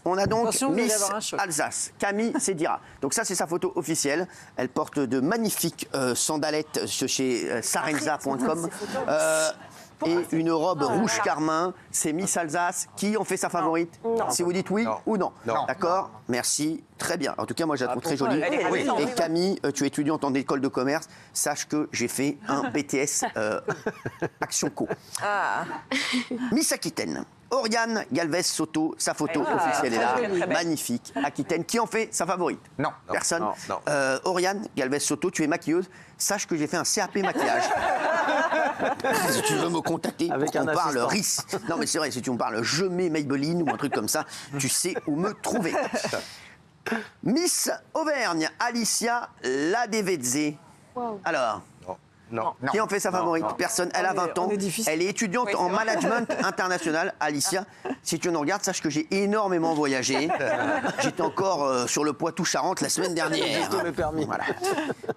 On a donc Attention, vous allez Miss avoir un choc. Alsace, Camille Sédira. Donc ça, c'est sa photo officielle. Elle porte de magnifiques sandalettes chez sarenza.com. Et une robe rouge carmin, c'est Miss Alsace. Qui en fait sa favorite? Si vous dites oui ou non. D'accord. Merci. Très bien. En tout cas, moi, je la trouve très jolie. Et Camille, tu es étudiante en école de commerce. Sache que j'ai fait un BTS Action Co. Miss Aquitaine. Oriane Galvez Soto, sa photo officielle est là. Magnifique. Aquitaine. Qui en fait sa favorite? Non. Personne. Non. Oriane Galvez Soto, tu es maquilleuse. Sache que j'ai fait un CAP maquillage. Si tu veux me contacter pour qu'on parle RIS. Non, mais c'est vrai, si tu me parles je mets Maybelline ou un truc comme ça, tu sais où me trouver. Miss Auvergne, Alicia Ladevedze. Alors, qui en fait sa favorite? Personne. Elle a 20 ans. Elle est étudiante en management international. Alicia, si tu nous regardes, sache que j'ai énormément voyagé. J'étais encore sur le Poitou-Charentes la semaine dernière. Voilà.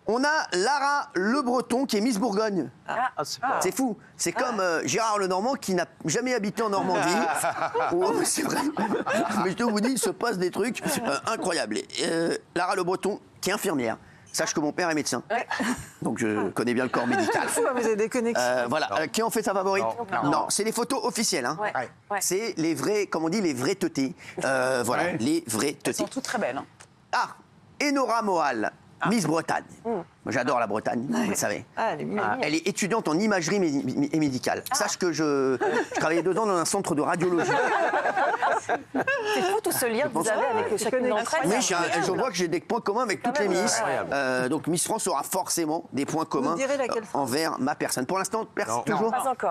On a Lara Le Breton qui est Miss Bourgogne. C'est fou. C'est comme Gérard Lenormand qui n'a jamais habité en Normandie. C'est vrai. Mais je vous dis, il se passe des trucs incroyables. Lara Le Breton qui est infirmière. Sache que mon père est médecin. Donc je connais bien le corps médical. Vous avez des connexions. Voilà. Qui en fait sa favorite? Non. C'est les photos officielles. Hein. C'est les vrais, comme on dit, les vrais teutés. Voilà, les vrais teutés. Elles sont toutes très belles. Ah, Enora Moal, Miss Bretagne. Moi, j'adore la Bretagne, vous le savez. Elle est étudiante en imagerie et médicale. Sache que je travaillais 2 ans dans un centre de radiologie. C'est fou tout ce lien que vous avez avec chacune d'entre elles. Mais je vois que j'ai des points communs avec toutes les Miss. Donc Miss France aura forcément des points communs envers ma personne. Pour l'instant,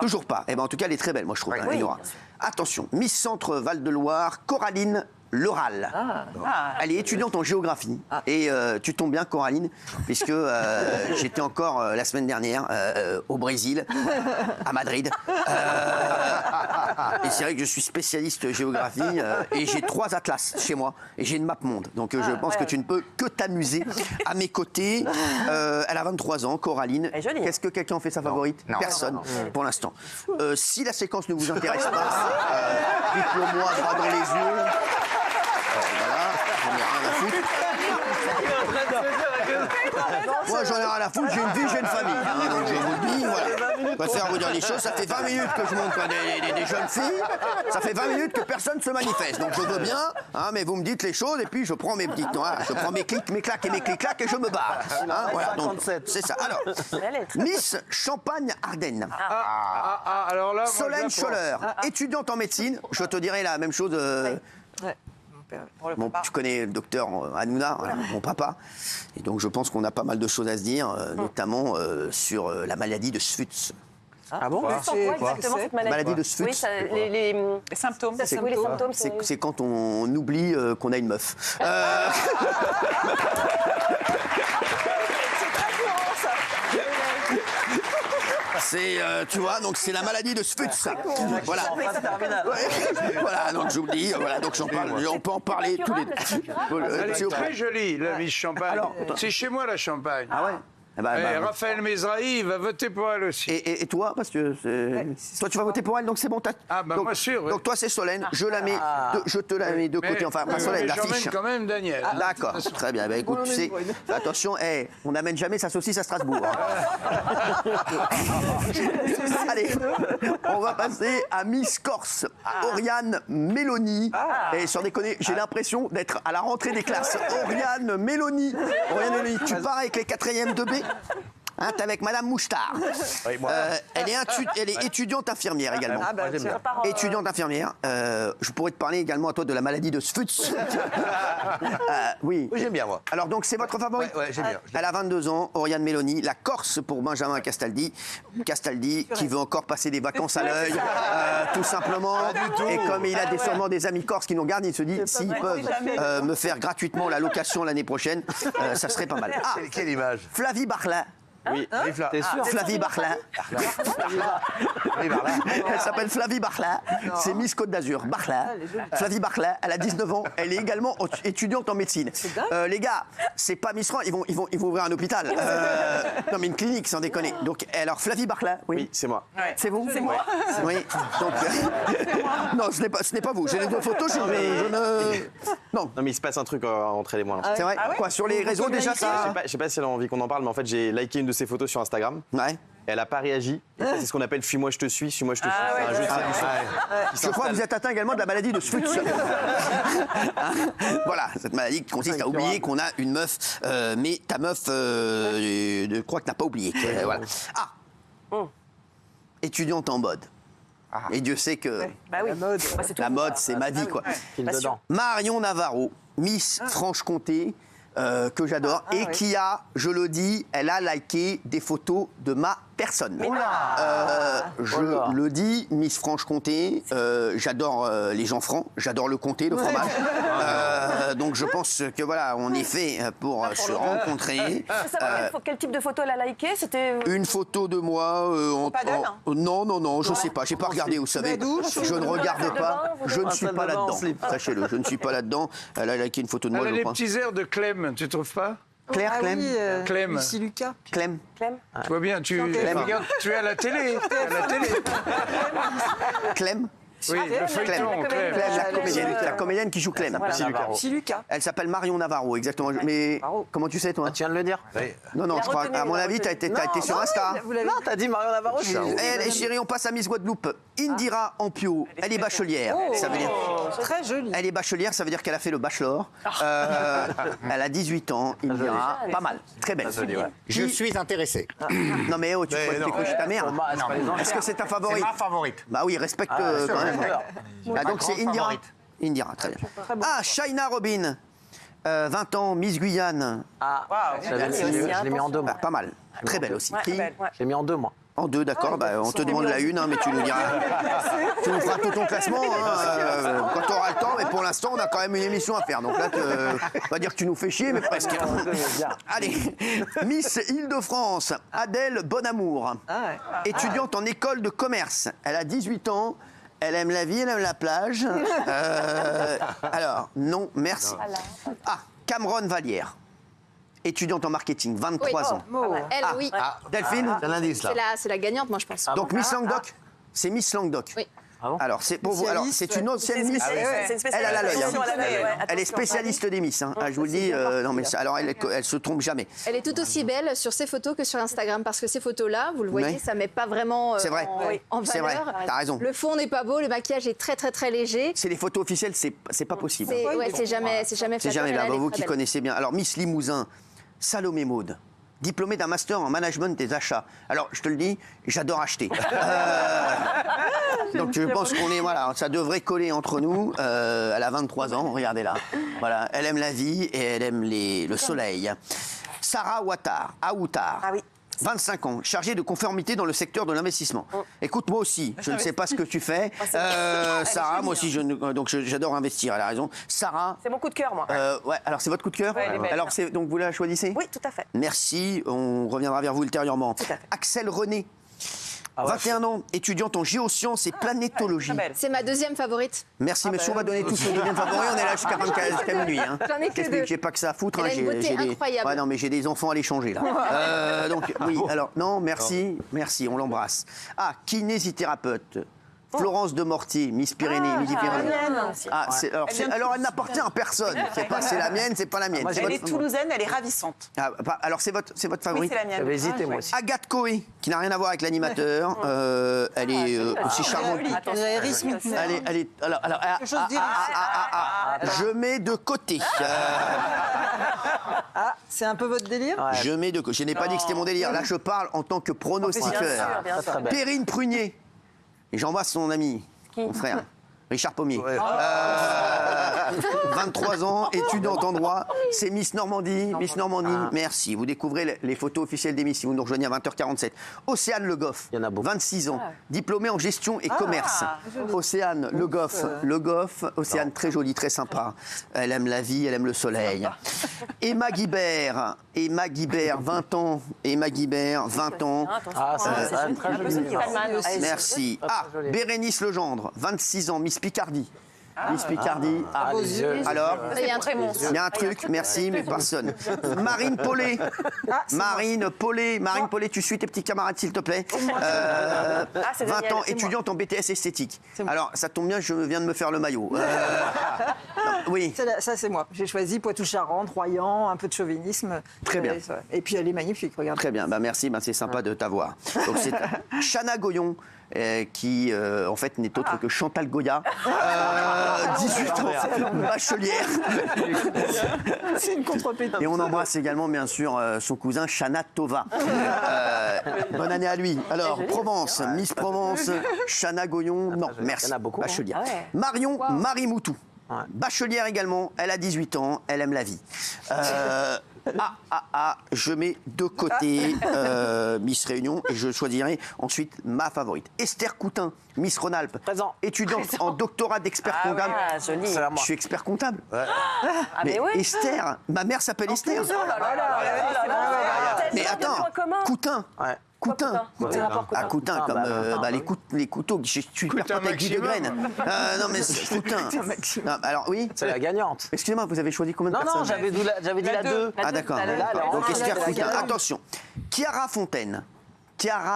toujours pas. Eh ben, en tout cas, elle est très belle, moi je trouve, Enora. Attention, Miss Centre Val-de-Loire, Coraline Leral. Elle est étudiante en géographie. Et tu tombes bien, Coraline, puisque j'étais encore la semaine dernière au Brésil, à Madrid. Et c'est vrai que je suis spécialiste géographie et j'ai 3 atlas chez moi et j'ai une map monde. Donc je pense que tu ne peux que t'amuser à mes côtés. Elle a 23 ans, Coraline. Qu'est-ce que quelqu'un en fait sa favorite? Personne, pour l'instant. Si la séquence ne vous intéresse pas, dites-le moi droit dans les yeux. Voilà, j'en ai rien à foutre. Moi, j'en ai rien à foutre, j'ai une vie, j'ai une famille. Hein, donc je vous le dis, voilà. Je préfère vous dire les choses. Ça fait 20 minutes que je montre des jeunes filles. Ça fait 20 minutes que personne ne se manifeste. Donc je veux bien, hein, mais vous me dites les choses et puis je prends mes petites. Voilà, je prends mes clics, mes claques et mes clics-claques et je me barre. Hein, voilà, donc c'est ça. Alors, Miss Champagne-Ardenne. Alors là, Solène Scholler, étudiante en médecine. Je te dirai la même chose. Bon, tu connais le docteur Hanouna, voilà, mon papa. Et donc, je pense qu'on a pas mal de choses à se dire, notamment sur la maladie de Sfuts. Ah bon? C'est quoi exactement cette maladie de Sfuts. Oui, les symptômes. Oui, les symptômes. C'est quand on oublie qu'on a une meuf. C'est, tu vois, donc c'est la maladie de Sfuts. Voilà. Voilà, donc je vous le dis, voilà, donc j'en parle, on peut en parler tous les deux. Elle est très jolie, la Miss Champagne. C'est chez moi, la Champagne. Ah ouais? Raphaël Mesrahi, il va voter pour elle aussi. Et toi, parce que toi tu vas voter pour elle, donc c'est bon. Moi sûr. Donc toi c'est Solène, je te la mets de côté, enfin pas Solène, l'affiche. J'emmène quand même Daniel. D'accord, très bien. Bah, écoute, tu sais, attention, on n'amène jamais sa saucisse à Strasbourg. Allez, on va passer à Miss Corse, Oriane Mélanie. Et sans déconner, j'ai l'impression d'être à la rentrée des classes. Oriane Mélanie, tu pars avec les 4e de B. Hein, t'es avec Madame Mouchtar. Elle est étudiante infirmière également. Étudiante infirmière. Je pourrais te parler également à toi de la maladie de Sfuts. Oui, j'aime bien moi. Alors donc c'est votre favorite? Ouais, j'aime bien. Elle a 22 ans, Oriane Mélanie, la Corse pour Benjamin Castaldi. Castaldi qui veut encore passer des vacances à l'œil, tout simplement. Et comme il a sûrement des amis corses qui nous regardent, il se dit s'ils peuvent me faire gratuitement la location l'année prochaine, ça serait pas mal. Quelle image? Flavie Barlin. Oui, T'es sûr? Flavie Barlin. Elle s'appelle Flavie Barla. C'est Miss Côte d'Azur. Barla. Flavie Barla, elle a 19 ans. Elle est également étudiante en médecine. Les gars, c'est pas Miss France. Ils vont ouvrir un hôpital. Non, mais une clinique, sans déconner. Donc, alors, Flavie Barla. Oui, c'est moi. Ouais. C'est vous? C'est moi. Oui. Donc, non, ce n'est pas vous. J'ai les deux photos. Je ne. Non. Non, mais il se passe un truc entre elle et moi. Là. C'est vrai. Quoi, sur les réseaux déjà ça? Je sais pas si elle a envie qu'on en parle, mais en fait, j'ai liké une de ses photos sur Instagram. Ouais. Elle n'a pas réagi. C'est ce qu'on appelle Fuis-moi, je te suis. Suis-moi, je te suis. C'est un jeu de séduction. Je crois que vous êtes atteint également de la maladie de Schutz. Voilà, cette maladie qui consiste à oublier qu'on a une meuf, mais ta meuf croit que n'a pas oublié. Voilà. Étudiante en mode. Et Dieu sait que Bah oui. la mode, c'est ma vie, quoi. Marion Navarro, Miss Franche-Comté. Que j'adore et qui a, je le dis, elle a liké des photos de ma personne. Je le dis, Miss Franche-Comté, j'adore les gens francs, j'adore le comté, le fromage. Donc je pense que voilà, on est fait pour se rencontrer. Je veux savoir quel type de photo elle a liké. C'était une photo de moi. Non, je sais pas, j'ai pas regardé, vous savez. Je ne regarde pas, je ne suis pas là-dedans. Sachez-le, je ne suis pas là-dedans. Elle a liké une photo de moi. Elle a je les crois. petits airs de Clem, tu trouves pas? Clem. Clem. Lucie Lucas. Clem. Tu vois bien, tu es à la télé. Clem. Oui, le feuilleton, Clem. La comédienne qui joue Clem. Lucie Lucas. Elle s'appelle Marion Navarro, exactement. Mais comment tu sais, toi? Tu viens de le dire. Non, je crois. À mon avis, t'as été sur Insta. Non, t'as dit Marion Navarro. Eh, chérie, on passe à Miss Guadeloupe. Indira Ampio. Elle est bachelière. Ça veut dire. Très jolie. Elle est bachelière, ça veut dire qu'elle a fait le bachelor. Elle a 18 ans. Indira, pas mal. Très belle. Je suis intéressé. Non, mais tu peux t'écouter chez ta mère. Est-ce que c'est ta favorite? C'est ma favorite. Bah oui, respecte quand même. Donc c'est Indira. Indira, très bien. Shaina Robin, 20 ans, Miss Guyane. Je l'ai mis en deux, moi. Pas mal. Très belle aussi. Je l'ai mis en deux, moi. En deux, d'accord. On te demande la une, mais tu nous diras. Tu nous feras tout ton classement quand tu auras le temps. Mais pour l'instant, on a quand même une émission à faire. Donc là, on va dire que tu nous fais chier, mais presque. Allez, Miss Île-de-France, Adèle Bonamour, étudiante en école de commerce. Elle a 18 ans. Elle aime la vie, elle aime la plage. Alors, non, merci. Cameron Vallière. Étudiante en marketing, 23 ans. Elle, oui. Delphine, C'est l'indice, là. C'est la gagnante, moi, je pense. donc Miss Languedoc, c'est Miss Languedoc. Oui. Alors, c'est pour vous. Alors, c'est une ancienne Miss. Elle a l'œil. Elle est spécialiste des Miss. Je vous le dis. Non, mais alors, elle se trompe jamais. Elle est tout aussi belle sur ses photos que sur Instagram, parce que ces photos-là, vous le voyez, Oui. ça met pas vraiment C'est vrai. en C'est vrai. valeur. T'as raison. Le fond n'est pas beau, le maquillage est très, très, très léger. C'est les photos officielles, c'est pas possible. C'est jamais C'est flatteur, jamais mais là. elle est Vous très qui belle. connaissez bien. Alors, Miss Limousin, Salomé Maud. Diplômée d'un master en management des achats. Alors, je te le dis, j'adore acheter. Donc, je pense qu'on est, voilà, ça devrait coller entre nous. Elle a 23 ans, regardez-là. Voilà, elle aime la vie et elle aime le soleil. Sarah Ouattar, Aoutar. 25 ans, chargée de conformité dans le secteur de l'investissement. Écoute, moi aussi, je ne sais pas ce que tu fais. Sarah, moi aussi, donc j'adore investir, elle a raison. Sarah. C'est mon coup de cœur, moi. Ouais, alors c'est votre coup de cœur? Ouais, elle est belle. Alors, donc vous la choisissez? Oui, tout à fait. Merci, on reviendra vers vous ultérieurement. Tout à fait. Axel René, 21 ans, étudiante en géosciences et planétologie. Très belle. C'est ma deuxième favorite. Merci, monsieur, on va donner tous nos deuxièmes favoris. On est là jusqu'à minuit. Hein. J'en ai que Qu'est-ce deux. j'ai pas que ça à foutre. Elle a une beauté incroyable. Ouais, non, mais j'ai des enfants à l'échanger, là. Donc, oui, alors, non, merci, on l'embrasse. Kinésithérapeute. Florence de Mortier, Miss Pyrénées, Midi Pyrénées. Alors elle n'appartient à personne. C'est la mienne, c'est pas la mienne. Elle est toulousaine, elle est ravissante. Alors c'est votre favorite? Oui, c'est la mienne. J'avais hésité, moi aussi. Agathe Coé, qui n'a rien à voir avec l'animateur. Elle est aussi charmante. Je mets de côté. C'est un peu votre délire? Je mets de côté. Je n'ai pas dit que c'était mon délire. Là, je parle en tant que pronostiqueur. Bien sûr. Perrine Prunier. Et j'embrasse son ami, mon frère. Richard Pommier. 23 ans, étudiante en droit. C'est Miss Normandie. Miss Normandie, merci. Vous découvrez les photos officielles des Miss si vous nous rejoignez à 20h47. Océane Le Goff, 26 ans, diplômée en gestion et commerce. Océane Le Goff, Océane très jolie, très sympa. Elle aime la vie, elle aime le soleil. Emma Guibert, 20 ans. Emma Guibert, 20 ans. C'est très joli. Merci. Bérénice Legendre, 26 ans, Miss Picardie. Miss Picardie. Alors, Il y a un très bon. il y a un truc, merci, mais personne. Marine Paulet. Marine Paulet, tu suis tes petits camarades, s'il te plaît. 20 ans, étudiante en BTS esthétique. Alors, ça tombe bien, je viens de me faire le maillot. Oui. Ça, c'est moi. J'ai choisi Poitou-Charentes, Royan, un peu de chauvinisme. Très bien. Et puis, elle est magnifique, regarde. Très bien, merci, c'est sympa de t'avoir. Donc, c'est Chana Goyon. Qui en fait n'est autre que Chantal Goya, 18 ans, bachelière. C'est une contre-pétante. Et on embrasse également bien sûr son cousin Chana Tova. Bonne année à lui. Alors Provence, Miss Provence, Chana Goyon, non merci, bachelière. Marion Marimoutou. Bachelière également, elle a 18 ans, elle aime la vie. Je mets de côté Miss Réunion et je choisirai ensuite ma favorite. Esther Coutin, Miss Rhône-Alpes, étudiante en doctorat d'expert comptable. Joli. Je suis expert comptable. Mais oui. Esther, ma mère s'appelle Esther. Mais attends, Coutin. Coutin. Coutin, comme les couteaux. Je suis hyper pote avec Guy de Graine. Non, mais Coutin. Alors, oui. C'est la gagnante. Excusez-moi, vous avez choisi combien de personnes? Non, j'avais dit la 2. Ah, d'accord. Donc, Esther Coutin. Attention. Chiara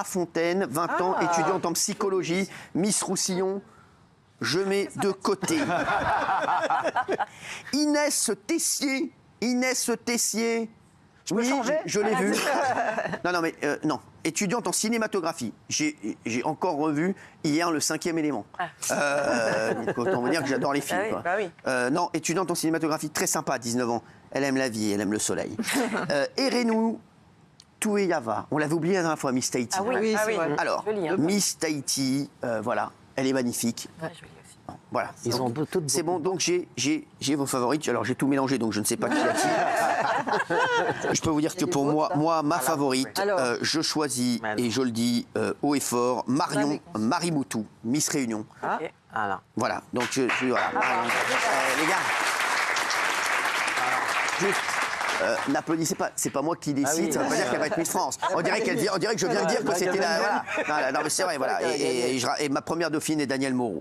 Fontaine, 20 ans, étudiante en psychologie, Miss Roussillon. Je mets de côté. Inès Tessier. Oui, je l'ai vu. Non. Étudiante en cinématographie. J'ai encore revu hier le 5e élément. Donc autant vous dire que j'adore les films. Non, étudiante en cinématographie, très sympa, 19 ans. Elle aime la vie, elle aime le soleil. Erenou Toueyava. On l'avait oublié la dernière fois, Miss Tahiti. Oui, c'est vrai. Alors, Miss Tahiti, voilà, elle est magnifique. Voilà. Ils ont toutes. C'est bon, donc j'ai vos favorites. Alors j'ai tout mélangé, donc je ne sais pas qui a qui. Je peux vous dire que pour moi ma favorite, je choisis, et je le dis haut et fort, Marion Marimoutou, Miss Réunion. Voilà, donc voilà. Les gars, juste, n'applaudissez pas, c'est pas moi qui décide, ça ne veut pas dire qu'elle va être Miss France. On dirait que je viens de dire que c'était la... Voilà. Non, mais c'est vrai, voilà. Et ma première dauphine est Danielle Moreau.